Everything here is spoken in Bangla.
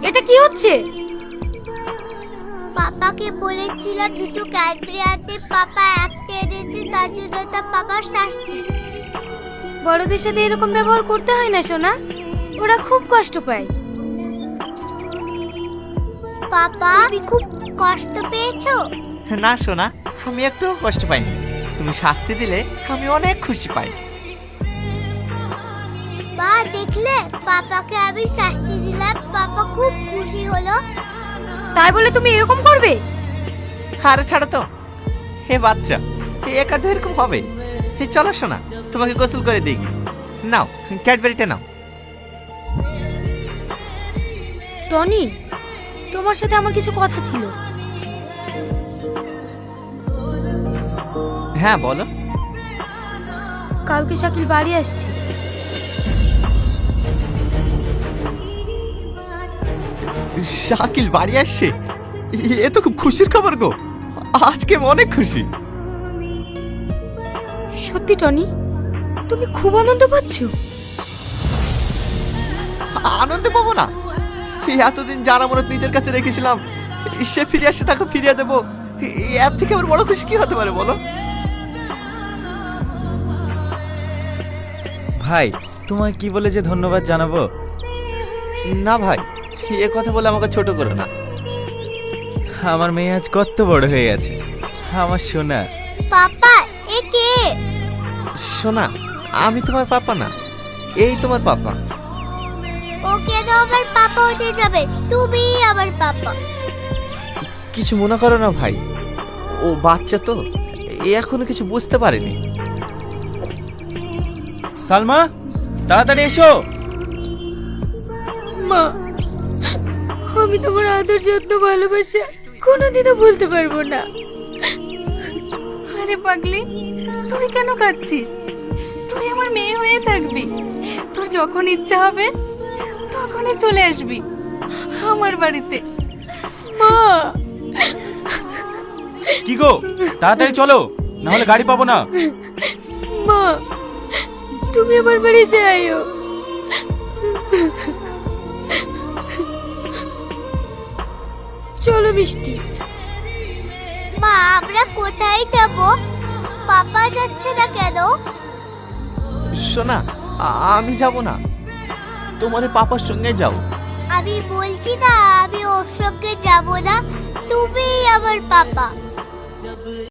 এটা কি হচ্ছে? পাপাকে বলেছিলাম দুটো ক্যাডবেরি আনতে, পাপা একটা এনেছে, তার জন্য তার পাপার শাস্তি। বড়দের সাথে এরকম ব্যবহার করতে হয় না সোনা, ওরা খুব কষ্ট পায়। পাপা, তুমি খুব কষ্ট পেয়েছো? না সোনা, আমি একটুও কষ্ট পাইনি। তুমি শাস্তি দিলে আমি অনেক খুশি পাই। মা দেখলে, পাপাকে আমি শাস্তি দিলাম, পাপা খুব খুশি হলো। তাই বলে তুমি এরকম করবে? আরে ছাড়ো তো, হে বাচ্চা, একা তো এরকম হবে। চলো সোনা, তোমাকে গোসল করে দিই। নাও ক্যাডবেরিটা নাও। টনি, তোমার সাথে আমার কিছু কথা ছিল। হ্যাঁ বলো। কালকে শাকিল বাড়ি আসছে। শাকিল বাড়ি আসছে? এ তো খুব খুশির খবর গো, আজকে আমি অনেক খুশি। সত্যি টনি, তুমি খুব আনন্দ পাচ্ছ? আনন্দ পাবো না? এতদিন যারা মনে নিজের কাছে রেখেছিলাম, সে ফিরে আসছে, তাকে ফিরিয়ে দেবো। এর থেকে আমার বড় খুশি কি হতে পারে বলো? ভাই, তোমায় কি বলে যে ধন্যবাদ জানাবো। না ভাই, এ কথা বলে আমাকে ছোট করো না। আমার মেয়ে আজ কত বড় হয়ে গেছে, আমার সোনা। পাপা, এ কে? শোনা, আমি তোমার পাপা না, এই তোমার পাপা। ও কেন আমার পাপা হতে যাবে? তুমি আমার পাপা। কিছু মনে করো না ভাই, ও বাচ্চা তো, এখনো কিছু বুঝতে পারেনি। সালমা, তাড়াতাড়ি এসো। মা, আমি তোমার আদর যত্ন ভালোবাসা কোনোদিনও ভুলতে পারবো না। আরে পাগলি, তুই কেন কাঁদছিস? তুই আমার মেয়ে হয়ে থাকবি, তোর যখন ইচ্ছা হবে তখনই চলে আসবি আমার বাড়িতে। মা, কি গো, তাড়াতাড়ি চলো, না হলে গাড়ি পাবো না। মা, তুমি আমার বাড়ি যাইও। চলো মিষ্টি। মা, আমরা কোথায় যাব? পাপা যাচ্ছে না কেন? শোনা, আমি যাব না, তোমার এই পাপার সঙ্গে যাও। আমি বলছি না, আমি ওর সঙ্গে যাব না, তুমি আমার পাপা।